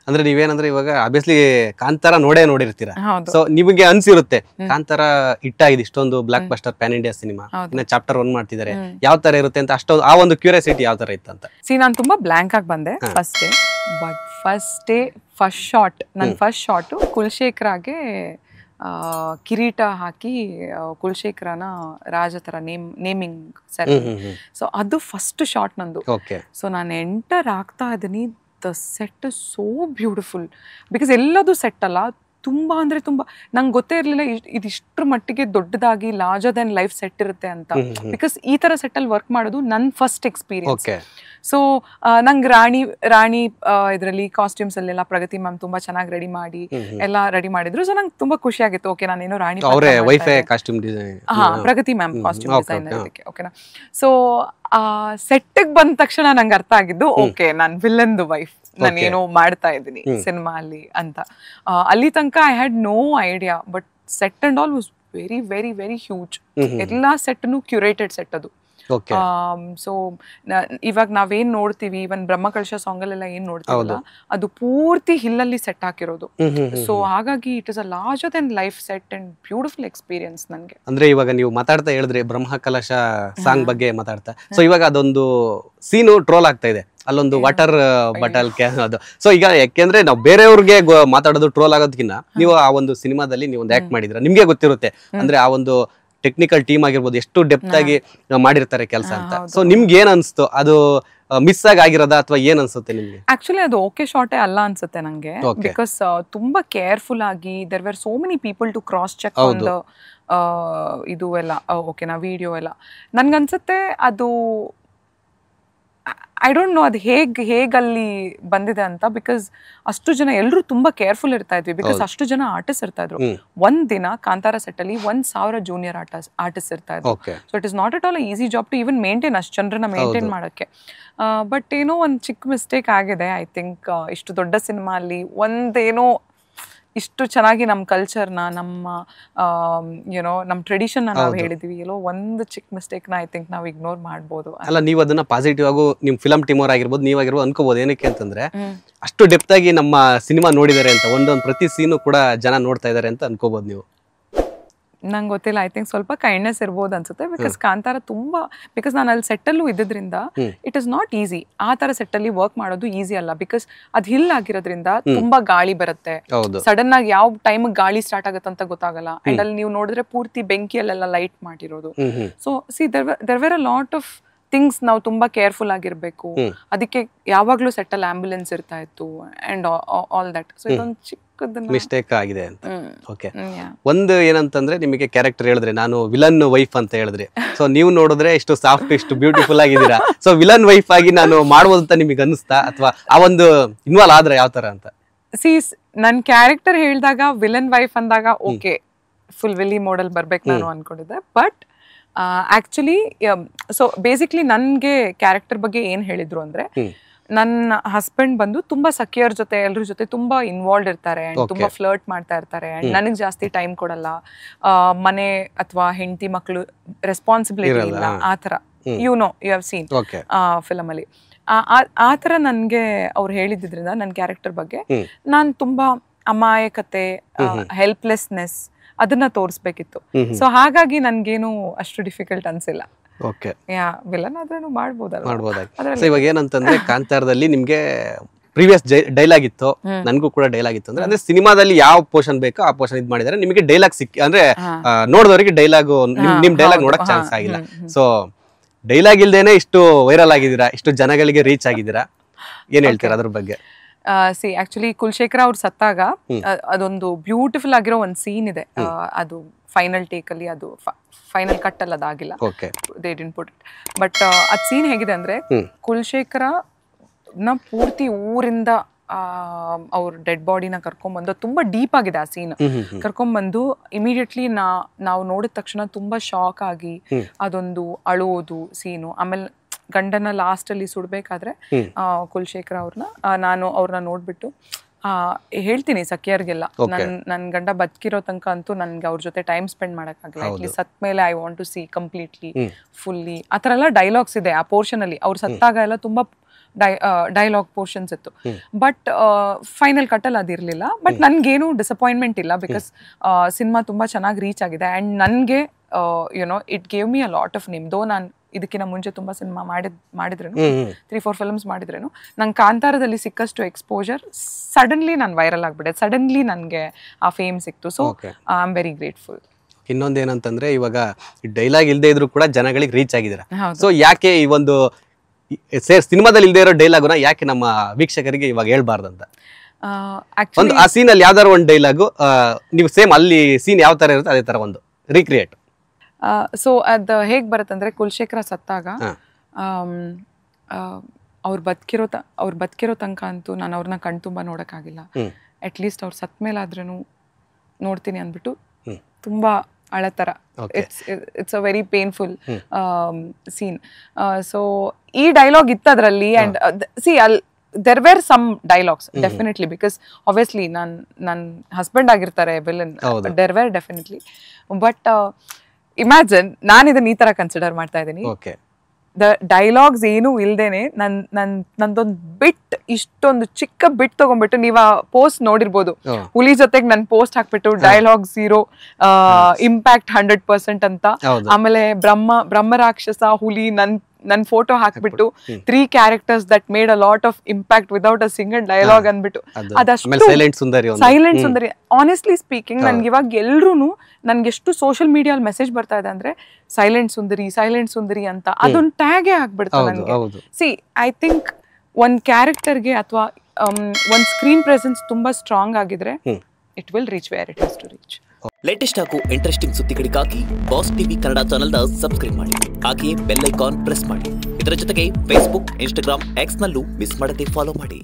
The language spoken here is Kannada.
ಅಂದ್ರೆ ನೀವೇನಂದ್ರೆ ಇವಾಗ ಆಬ್ವಿಯಸ್ಲಿ ಕಾಂತಾರ ನೋಡಿರ್ತೀರಾ. ಸೊ ನಿಮಗೆ ಅನ್ಸಿರುತ್ತೆ ಕಾಂತಾರ ಹಿಟ್ಟಾಗಿದೆ, ಇಷ್ಟೊಂದು blockbuster pan India cinema, ಇನ್ನ ಚಾಪ್ಟರ್ 1 ಮಾಡ್ತಿದ್ದಾರೆ, ಯಾವ ತರ ಇರುತ್ತೆ ಅಂತ ಅಷ್ಟೊಂದು ಆ ಒಂದು ಕ್ಯೂರಿಯಾಸಿಟಿ ಯಾವ ತರ ಇತ್ತು ಅಂತ. ನಾನು ತುಂಬಾ ಬ್ಲಾಂಕ್ ಆಗಿ ಬಂದೆ first day. But first shot ಕುಲಶೇಖರಗೆ ಕಿರೀಟ ಹಾಕಿ ಕುಲಶೇಖರನ ರಾಜ ತರ ನೇಮಿಂಗ್ ಸರ್. ಸೊ ಅದು ಫಸ್ಟ್ ಶಾಟ್ ನಂದು. ಸೊ ನಾನು ಎಂಟರ್ ಆಗ್ತಾ ಇದೀನಿ, the set is so beautiful because ಎಲ್ಲದು ಸೆಟ್ ಅಲ್ಲ, ತುಂಬಾ ಅಂದ್ರೆ ತುಂಬಾ ನಂಗೆ ಗೊತ್ತೇ ಇರಲಿಲ್ಲ ಇದಿಷ್ಟ್ರ ಮಟ್ಟಿಗೆ ದೊಡ್ಡದಾಗಿ ಲಾರ್ಜರ್ ದೆನ್ ಲೈಫ್ ಸೆಟ್ ಇರುತ್ತೆ ಅಂತ. ಬಿಕಾಸ್ ಈ ತರ ಸೆಟ್ ಅಲ್ಲಿ ವರ್ಕ್ ಮಾಡೋದು ನನ್ನ ಫಸ್ಟ್ ಎಕ್ಸ್ಪೀರಿಯನ್ಸ್. ಸೊ ನಂಗೆ ರಾಣಿ ಇದರಲ್ಲಿ ಕಾಸ್ಟ್ಯೂಮ್ಸ್ ಅಲ್ಲೆಲ್ಲ ಪ್ರಗತಿ ಮ್ಯಾಮ್ ತುಂಬಾ ಚೆನ್ನಾಗಿ ರೆಡಿ ಮಾಡಿದ್ರು. ಸೊ ನಂಗೆ ತುಂಬಾ ಖುಷಿ ಆಗಿತ್ತು. ಓಕೆ, ನಾನೇನೋ ರಾಣಿ ಪ್ರಗತಿ ಮ್ಯಾಮ್ ಕಾಸ್ಟ್ಯೂಮ್ ಡಿಸೈನರ್ ಇದಕ್ಕೆ. ಓಕೆನಾ. ಸೊ ಸೆಟ್ಗೆ ಬಂದ ತಕ್ಷಣ ನಂಗೆ ಅರ್ಥ ಆಗಿದ್ದು, ಓಕೆ ನಾನು ವಿಲನ್ದು ವೈಫ್, ನಾನೇನೋ ಮಾಡ್ತಾ ಇದ್ದೀನಿ ಸಿನಿಮಾ ಅಲ್ಲಿ ಅಂತ. ಅಲ್ಲಿ ತನಕ I had no idea. But set and all was very very very huge. ಎಲ್ಲಾ ಸೆಟ್ನು ಕ್ಯೂರೇಟೆಡ್ ಸೆಟ್ ಅದು. ಸೊ ಇವಾಗ ನಾವೇನ್ ನೋಡ್ತೀವಿ, ಇವನ್ ಬ್ರಹ್ಮಕಲಶ ಸಾಂಗ್ ಅಲ್ಲೆಲ್ಲ ಏನ್ ನೋಡ್ತೀವಲ್ಲ, ಅದು ಪೂರ್ತಿ ಹಿಲ್ಲಲ್ಲಿ ಸೆಟ್ ಹಾಕಿರೋದು. ಸೊ ಹಾಗಾಗಿ it is a larger then life set and beautiful experience ನನ್ಗೆ. ಅಂದ್ರೆ ಇವಾಗ ನೀವು ಮಾತಾಡ್ತಾ ಹೇಳಿದ್ರೆ ಬ್ರಹ್ಮಕಲಶ ಸಾಂಗ್ ಬಗ್ಗೆ ಮಾತಾಡ್ತಾ, ಸೊ ಇವಾಗ ಅದೊಂದು ಸೀನು ಟ್ರೋಲ್ ಆಗ್ತಾ ಇದೆ, ಅಲ್ಲೊಂದು ವಾಟರ್ ಬಾಟಲ್ ಅದು. ಸೊ ಈಗ ಯಾಕೆಂದ್ರೆ ನಾವು ಬೇರೆಯವ್ರಿಗೆ ಮಾತಾಡೋದು ಟ್ರೋಲ್ ಆಗೋದಕ್ಕಿಂತ ನೀವು ಆ ಒಂದು ಸಿನಿಮಾದಲ್ಲಿ ನೀವು ಒಂದು ಆಕ್ಟ್ ಮಾಡಿದ್ರ, ನಿಮ್ಗೆ ಗೊತ್ತಿರುತ್ತೆ ಅಂದ್ರೆ ಆ ಒಂದು ಟೆಕ್ನಿಕಲ್ ಟೀಮ್ ಆಗಿರ್ಬೋದು ಎಷ್ಟು ಡೆಪ್ತ್ ಆಗಿ ಮಾಡಿರ್ತಾರೆ ಕೆಲಸ ಅಂತ. ಸೊ ನಿಮ್ಗೆ ಏನ್ ಅನ್ಸ್ತು, ಅದು ಮಿಸ್ ಆಗಿರೋದಾ ಅಥವಾ ಏನ್ ಅನ್ಸುತ್ತೆ ನಿಮ್ಗೆ? ಆಕ್ಚುಲಿ ಅದು ಓಕೆ ಶಾರ್ಟೇ ಅಲ್ಲ ಅನ್ಸುತ್ತೆ ನಂಗೆ. ಬಿಕಾಸ್ ತುಂಬಾ ಕೇರ್ಫುಲ್ ಆಗಿ there were so many people to cross check on the ಇದು ಎಲ್ಲ ಓಕೆನಾ ವಿಡಿಯೋ ಎಲ್ಲ. ನನ್ಗನ್ಸುತ್ತೆ ಅದು ಐ ಡೋಂಟ್ ನೋ ಅದು ಹೇಗಲ್ಲಿ ಬಂದಿದೆ ಅಂತ. ಬಿಕಾಸ್ ಅಷ್ಟು ಜನ ಎಲ್ಲರೂ ತುಂಬಾ ಕೇರ್ಫುಲ್ ಇರ್ತಾ ಇದ್ವಿ. ಬಿಕಾಸ್ ಅಷ್ಟು ಜನ ಆರ್ಟಿಸ್ಟ್ ಇರ್ತಾ ಇದ್ರು. ಒಂದ್ ದಿನ ಕಾಂತಾರ ಸೆಟ್ ಅಲ್ಲಿ 1,000 ಜೂನಿಯರ್ ಆರ್ಟಿಸ್ಟ್ ಇರ್ತಾ ಇದ್ರು. So it is not at all easy job to even maintain ಅಷ್ಟು ಜನರನ್ನ ಮೇಂಟೈನ್ ಮಾಡಕ್ಕೆ. ಬಟ್ ಏನೋ ಒಂದ್ ಚಿಕ್ಕ ಮಿಸ್ಟೇಕ್ ಆಗಿದೆ ಐ ಥಿಂಕ್. ಇಷ್ಟು ದೊಡ್ಡ ಸಿನಿಮಾ ಅಲ್ಲಿ ಒಂದೇನೋ ಇಷ್ಟು ಚೆನ್ನಾಗಿ ನಮ್ಮ ಕಲ್ಚರ್ನ, ನಮ್ಮ ಏನೋ ನಮ್ಮ ಟ್ರೆಡಿಷನ್ ನಾವು ಹೇಳಿದ್ವಿ, ಎಲ್ಲೋ ಒಂದು ಚಿಕ್ಕ ಮಿಸ್ಟೇಕ್ನ ಐ ಥಿಂಕ್ ನಾವು ಇಗ್ನೋರ್ ಮಾಡ್ಬೋದು. ಅಲ್ಲ, ನೀವು ಅದನ್ನ ಪಾಸಿಟಿವ್ ಆಗು ನಿಮ್ ಫಿಲಂ ಟೀಮ್ ಅವ್ರು ಆಗಿರ್ಬೋದು, ನೀವಾಗಿರ್ಬೋದು ಅನ್ಕೋಬಹುದು. ಏನಕ್ಕೆ ಅಂತಂದ್ರೆ ಅಷ್ಟು ಡೆಪ್ತ್ ಆಗಿ ನಮ್ಮ ಸಿನಿಮಾ ನೋಡಿದ್ದಾರೆ ಅಂತ, ಒಂದೊಂದು ಪ್ರತಿ ಸೀನು ಕೂಡ ಜನ ನೋಡ್ತಾ ಇದಾರೆ ಅಂತ ಅನ್ಕೋಬಹುದು ನೀವು. ನಂಗೆ ಗೊತ್ತಿಲ್ಲ, ಐ ಥಿಂಕ್ ಸ್ವಲ್ಪ ಕೈಂಡ್ನೆಸ್ ಇರ್ಬೋದು ಅನ್ಸುತ್ತೆ. ಬಿಕಾಸ್ ಕಾಂತಾರ ತುಂಬಾ, ಬಿಕಾಸ್ ನಾನು ಅಲ್ಲಿ ಸೆಟ್ಟಲ್ಲೂ ಇದ್ದಿದ್ರಿಂದ ಇಟ್ ಇಸ್ ನಾಟ್ ಈಸಿ. ಆ ತರ ಸೆಟ್ಟಲ್ಲಿ ವರ್ಕ್ ಮಾಡೋದು ಈಸಿ ಅಲ್ಲ. ಬಿಕಾಸ್ ಅದು ಹಿಲ್ ಆಗಿರೋದ್ರಿಂದ ತುಂಬಾ ಗಾಳಿ ಬರುತ್ತೆ. ಸಡನ್ ಆಗಿ ಯಾವ ಟೈಮ್ ಗಾಳಿ ಸ್ಟಾರ್ಟ್ ಆಗುತ್ತೆ ಅಂತ ಗೊತ್ತಾಗಲ್ಲ. ಅಂಡ್ ಅಲ್ಲಿ ನೀವು ನೋಡಿದ್ರೆ ಪೂರ್ತಿ ಬೆಂಕಿಯಲ್ಲೆಲ್ಲ ಲೈಟ್ ಮಾಡಿರೋದು. So see there were a lot of things ನಾವು ತುಂಬಾ ಕೇರ್ಫುಲ್ ಆಗಿರ್ಬೇಕು. ಅದಕ್ಕೆ ಯಾವಾಗ್ಲೂ ಸೆಟ್ಟಲ್ಲಿ ಆಂಬ್ಯುಲೆನ್ಸ್ ಇರ್ತಾ ಇತ್ತು ಅಂಡ್ ಆಲ್ ದಟ್. ಸೊ ಇದೊಂದು ಚಿಕ್ಕದನ್ನ ಮಿಸ್ಟೇಕ್ ಆಗಿದೆ ಅಂತ. ಓಕೆ, ಒಂದು ಏನಂತಂದ್ರೆ ನಿಮಗೆ ಕ್ಯಾರೆಕ್ಟರ್ ಹೇಳಿದ್ರೆ ನಾನು ವಿಲನ್ ವೈಫ್ ಅಂತ ಹೇಳಿದ್ರೆ, ಸೊ ನೀವು ನೋಡಿದ್ರೆ ಇಷ್ಟು ಸಾಫ್ಟ್ ಇಷ್ಟು ಬ್ಯೂಟಿಫುಲ್ ಆಗಿದ್ದೀರಾ. ಸೊ ವಿಲನ್ ವೈಫ್ ಆಗಿ ನಾನು ಮಾಡ್ಬೋದು ಅಂತ ನಿಮಗೆ ಅನಿಸ್ತಾ, ಅಥವಾ ಆ ಒಂದು ಇನ್ವಾಲ್ವ್ ಆದ್ರೆ ಯಾವ ತರ ಅಂತ? ಸಿ ನನ್ ಕ್ಯಾರೆಕ್ಟರ್ ಹೇಳಿದಾಗ ವಿಲನ್ ವೈಫ್ ಅಂದಾಗ ಓಕೆ ಫುಲ್ ವಿಲಿ ಮೋಡಲ್ ಬರ್ಬೇಕು ನಾನು ಅನ್ಕೊಂಡಿದ್ದೆ. ಬಟ್ ಆಕ್ಚುಲಿ ಸೊ ಬೇಸಿಕ್ಲಿ ನನ್ಗೆ ಕ್ಯಾರೆಕ್ಟರ್ ಬಗ್ಗೆ ಏನ್ ಹೇಳಿದ್ರು ಅಂದ್ರೆ, ನನ್ನ ಹಸ್ಬೆಂಡ್ ಬಂದು ತುಂಬಾ ಸಖಿಯರ್ ಜೊತೆ ಎಲ್ರ ಜೊತೆ ತುಂಬಾ ಇನ್ವಾಲ್ವ್ ಇರ್ತಾರೆ ಅಂಡ್ ತುಂಬಾ ಫ್ಲರ್ಟ್ ಮಾಡ್ತಾ ಇರ್ತಾರೆ ಅಂಡ್ ನನಗ್ ಜಾಸ್ತಿ ಟೈಮ್ ಕೊಡಲ್ಲ. ಮನೆ ಅಥವಾ ಹೆಂಡತಿ ಮಕ್ಕಳು ರೆಸ್ಪಾನ್ಸಿಬಿಲಿಟಿ ಇಲ್ಲ ಆ ತರ. ಯು ಹ್ಯಾವ್ ಸೀನ್ ಫಿಲಮ್ ಅಲ್ಲಿ ಆ ತರ ನನ್ಗೆ ಅವ್ರು ಹೇಳಿದ್ರಿಂದ ನನ್ನ ಕ್ಯಾರೆಕ್ಟರ್ ಬಗ್ಗೆ ನಾನ್ ತುಂಬಾ ಅಮಾಯಕತೆ, ಹೆಲ್ಪ್ಲೆಸ್ನೆಸ್ ಅದನ್ನ ತೋರಿಸ್ಬೇಕಿತ್ತು. ಸೊ ಹಾಗಾಗಿ ನನ್ಗೇನು ಅಷ್ಟು ಡಿಫಿಕಲ್ಟ್ ಅನ್ಸಿಲ್ಲ. ವಿಲನ್ ಆದ್ರೂ ಮಾಡ್ಬೋದಲ್ಲ. ಇವಾಗ ಏನಂತಂದ್ರೆ ಕಾಂತಾರದಲ್ಲಿ ನಿಮ್ಗೆ ಪ್ರೀವಿಯಸ್ ಡೈಲಾಗ್ ಇತ್ತು, ನನ್ಗೂ ಕೂಡ ಡೈಲಾಗ್ ಇತ್ತು. ಅಂದ್ರೆ ಸಿನಿಮಾದಲ್ಲಿ ಯಾವ ಪೋರ್ಷನ್ ಬೇಕೋ ಆ ಪೋರ್ಷನ್ ಇದ್ ಮಾಡಿದಾರೆ. ನಿಮಗೆ ಡೈಲಾಗ್ ಅಂದ್ರೆ ನೋಡಿದವರಿಗೆ ಡೈಲಾಗ್ ನಿಮ್ ಡೈಲಾಗ್ ನೋಡಕ್ ಚಾನ್ಸ್ ಆಗಿಲ್ಲ. ಸೊ ಡೈಲಾಗ್ ಇಲ್ದೇನೆ ಇಷ್ಟು ವೈರಲ್ ಆಗಿದ್ದೀರಾ, ಇಷ್ಟು ಜನಗಳಿಗೆ ರೀಚ್ ಆಗಿದ್ದೀರಾ, ಏನ್ ಹೇಳ್ತೀರಾ ಅದ್ರ ಬಗ್ಗೆ? ಸಿ ಆಕ್ಚುಲಿ ಕುಲಶೇಖರ ಅವ್ರು ಸತ್ತಾಗ ಅದೊಂದು ಬ್ಯೂಟಿಫುಲ್ ಆಗಿರೋ ಒಂದು ಸೀನ್ ಇದೆ. ಅದು ಫೈನಲ್ ಟೇಕ್ ಅಲ್ಲಿ, ಅದು ಫೈನಲ್ ಕಟ್ ಅಲ್ಲಿ ಅದಾಗಿಲ್ಲ, they didn't put it. But ಅದ್ ಸೀನ್ ಹೇಗಿದೆ ಅಂದ್ರೆ, ಕುಲಶೇಖರ ಪೂರ್ತಿ ಊರಿಂದ ಅವ್ರ ಡೆಡ್ ಬಾಡಿನ ಕರ್ಕೊಂಡ್ಬಂದು, ತುಂಬಾ ಡೀಪ್ ಆಗಿದೆ ಆ ಸೀನ್. ಕರ್ಕೊಂಡ್ಬಂದು ಇಮಿಡಿಯೇಟ್ಲಿ ನಾವು ನೋಡಿದ ತಕ್ಷಣ ತುಂಬಾ ಶಾಕ್ ಆಗಿ ಅದೊಂದು ಅಳುವುದು ಸೀನು. ಆಮೇಲೆ ಗಂಡನ ಲಾಸ್ಟ್ ಅಲ್ಲಿ ಸುಡ್ಬೇಕಾದ್ರೆ ಕುಲಶೇಖರ ನಾನು ಅವ್ರನ್ನ ನೋಡ್ಬಿಟ್ಟು ಹೇಳ್ತೀನಿ ಸಖಿಯರ್ಗೆಲ್ಲ, ನನ್ ಗಂಡ ಬದುಕಿರೋ ತನಕ ಅಂತೂ ನನ್ಗೆ ಅವ್ರ ಜೊತೆ ಟೈಮ್ ಸ್ಪೆಂಡ್ ಮಾಡಕ್ಕಾಗಲ್ಲ, ಅಟ್ಲಿ ಸತ್ ಮೇಲೆ I want to see completely fully, ಆ ಥರ ಎಲ್ಲ ಡೈಲಾಗ್ಸ್ ಇದೆ ಆ ಪೋರ್ಷನ್ ಅಲ್ಲಿ. ಅವ್ರು ಸತ್ತಾಗ ಎಲ್ಲ ತುಂಬಾ ಡೈಲಾಗ್ ಪೋರ್ಷನ್ಸ್ ಇತ್ತು. ಬಟ್ ಫೈನಲ್ ಕಟ್ಟಲ್ಲಿ ಅದಿರಲಿಲ್ಲ. ಬಟ್ ನನ್ಗೇನು ಡಿಸಪಾಯಿಂಟ್ಮೆಂಟ್ ಇಲ್ಲ, ಬಿಕಾಸ್ ಸಿನಿಮಾ ತುಂಬಾ ಚೆನ್ನಾಗಿ ರೀಚ್ ಆಗಿದೆ. ಆ್ಯಂಡ್ ನನಗೆ you know it gave me a lot of name. Though ನಾನು ಇದಕ್ಕಿಂತ ಮುಂಚೆ ತುಂಬಾ ಸಿನಿಮಾ ಮಾಡಿದ್ರೇನು 3-4 ಫಿಲ್ಮ್ಸ್ ಮಾಡಿದ್ರೇನು, ನಂಗೆ ಕಾಂತಾರದಲ್ಲಿ ಸಿಕ್ಕಷ್ಟು ಎಕ್ಸ್ಪೋಜರ್ ಸಡನ್ಲಿ ನಾನು ವೈರಲ್ ಆಗ್ಬಿಟ್ಟೆ. ಸಡನ್ಲಿ ನನಗೆ ಆ ಫೇಮ್ ಸಿಕ್ತು. So I am very grateful. ಇನ್ನೊಂದೇನಂತಂದ್ರೆ ಇವಾಗ ಡೈಲಾಗ್ ಇಲ್ಲದೆ ಇದ್ರು ಕೂಡ ಜನಗಳಿಗೆ ರೀಚ್ ಆಗಿದ್ದೀರಾ. ಸೊ ಯಾಕೆ ಈ ಒಂದು ಸಿನಿಮಾದಲ್ಲಿ ಇಲ್ಲದೆ ಇರೋ ಡೈಲಾಗ್ನ ಯಾಕೆ ನಮ್ಮ ವೀಕ್ಷಕರಿಗೆ ಇವಾಗ ಹೇಳ್ಬಾರ್ದಂತ? ಒಂದು ಆ ಸೀನ್ ಅಲ್ಲಿ ಯಾವ್ದಾರು ಒಂದು ಡೈಲಾಗು ನೀವು ಸೇಮ್ ಅಲ್ಲಿ ಸೀನ್ ಯಾವ ತರ ಇರುತ್ತೆ ಅದೇ ತರ ಒಂದು ರೀಕ್ರಿಯೇಟ್. ಸೊ ಅದು ಹೇಗೆ ಬರುತ್ತಂದ್ರೆ, ಕುಲಶೇಖರ ಸತ್ತಾಗ ಅವ್ರು ಬದುಕಿರೋ ತನಕ ಅಂತೂ ನಾನು ಅವ್ರನ್ನ ಕಣ್ತುಂಬ ನೋಡೋಕ್ಕಾಗಿಲ್ಲ. ಅಟ್ಲೀಸ್ಟ್ ಅವ್ರು ಸತ್ ಮೇಲಾದ್ರೂ ನೋಡ್ತೀನಿ ಅಂದ್ಬಿಟ್ಟು ತುಂಬಾ ಅಳತರ. It's a very painful scene. So ಈ ಡೈಲಾಗ್ ಇತ್ತು ಅದರಲ್ಲಿ. And see there were some dialogues definitely, because obviously ನನ್ನ ಹಸ್ಬೆಂಡ್ ಆಗಿರ್ತಾರೆ villain. there were definitely, but imagine ನಾನು ಇದನ್ನ ಈ ತರ ಕನ್ಸಿಡರ್ ಮಾಡ್ತಾ ಇದ್ದೀನಿ. ದ ಡೈಲಾಗ್ಸ್ ಏನು ಇಲ್ದೇನೆ ನಂದೊಂದು ಬಿಟ್, ಇಷ್ಟೊಂದು ಚಿಕ್ಕ ಬಿಟ್ ತಗೊಂಡ್ಬಿಟ್ಟು, ನೀವ್ ಆ ಪೋಸ್ಟ್ ನೋಡಿರ್ಬೋದು, ಹುಲಿ ಜೊತೆಗೆ ನನ್ ಪೋಸ್ಟ್ ಹಾಕ್ಬಿಟ್ಟು ಡೈಲಾಗ್ 0 ಇಂಪ್ಯಾಕ್ಟ್ 100% ಅಂತ. ಆಮೇಲೆ ಬ್ರಹ್ಮ ರಾಕ್ಷಸ, ಹುಲಿ, ನನ್ ಫೋಟೋ ಹಾಕ್ಬಿಟ್ಟು 3 characters that made a lot of impact without a single dialogue ಅಂದ್ಬಿಟ್ಟು, ಅದಷ್ಟು ಸೈಲೆಂಟ್ ಸುಂದರಿ. ಆನೆಸ್ಟ್ಲಿ ಸ್ಪೀಕಿಂಗ್, ನನ್ಗೆ ಇವಾಗ ಎಲ್ರು ನನ್ಗೆ ಎಷ್ಟು ಸೋಷಿಯಲ್ ಮೀಡಿಯಲ್ಲಿ ಮೆಸೇಜ್ ಬರ್ತಾ ಇದೆ ಅಂದ್ರೆ ಸೈಲೆಂಟ್ ಸುಂದರಿ ಅಂತ, ಅದೊಂದು ಟ್ಯಾಗೇ ಆಗ್ಬಿಡ್ತು ನನಗೆ. ಸಿ ಐ ಥಿಂಕ್ ಒಂದ್ ಕ್ಯಾರೆಕ್ಟರ್ಗೆ ಅಥವಾ ಒಂದ್ ಸ್ಕ್ರೀನ್ ಪ್ರೆಸೆನ್ಸ್ ತುಂಬಾ ಸ್ಟ್ರಾಂಗ್ ಆಗಿದ್ರೆ it will reach where it has to reach. Latest ಹಾಗೂ ಇಂಟ್ರೆಸ್ಟಿಂಗ್ ಸುದ್ದಿಗಳಿಗಾಗಿ ಬಾಸ್ ಟಿವಿ ಕನ್ನಡ ಚಾನೆಲ್ನ ಸಬ್ಸ್ಕ್ರೈಬ್ ಮಾಡಿ, ಹಾಗೆಯೇ ಬೆಲ್ ಐಕಾನ್ ಪ್ರೆಸ್ ಮಾಡಿ. ಇದರ ಜೊತೆಗೆ ಫೇಸ್ಬುಕ್, ಇನ್ಸ್ಟಾಗ್ರಾಮ್, ಎಕ್ಸ್ ನಲ್ಲೂ ಮಿಸ್ ಮಾಡದೆ ಫಾಲೋ ಮಾಡಿ.